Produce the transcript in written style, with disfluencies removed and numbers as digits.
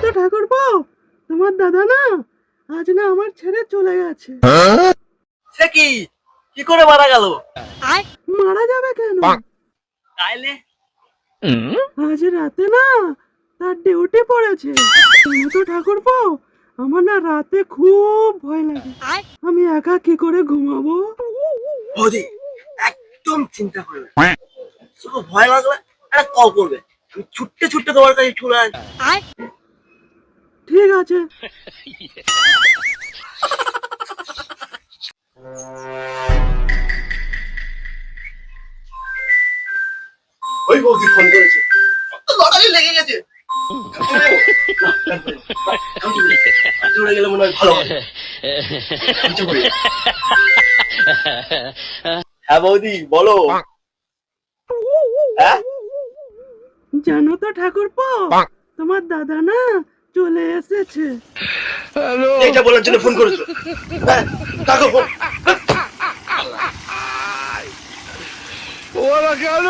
তো ঠাকুরপো, তোমার দাদা না আজ না আমার ছেড়ে চলে গেছে। সে কি কি করে মারা গেল? মারা যাবে কেন? তাইলে আজ রাতে না তার ডিউটি পড়েছে। তুমি তো ঠাকুরপো, আমার না রাতে খুব ভয় লাগে। আমি একা কি করে ঘুমাবো? বৌদি একদম চিন্তা করবে না। শুধু ভয় লাগলে একটা কল করবে, আমি ছুটতে ছুটতে তোমার কাছে চলে আসবো। ঠিক আছে। ওই বৌদি ফোন করেছে, লটারি লেগে গেছে। চলে গেলে মনে হয় ভালো হবে। হ্যাঁ বৌদি বলো। হ্যাঁ জানো তো ঠাকুরপো, তোমার দাদা না চলে এসেছে। এটা বলার জন্য ফোন করেছো? হ্যাঁ কাকু ফোন। ওরা কেন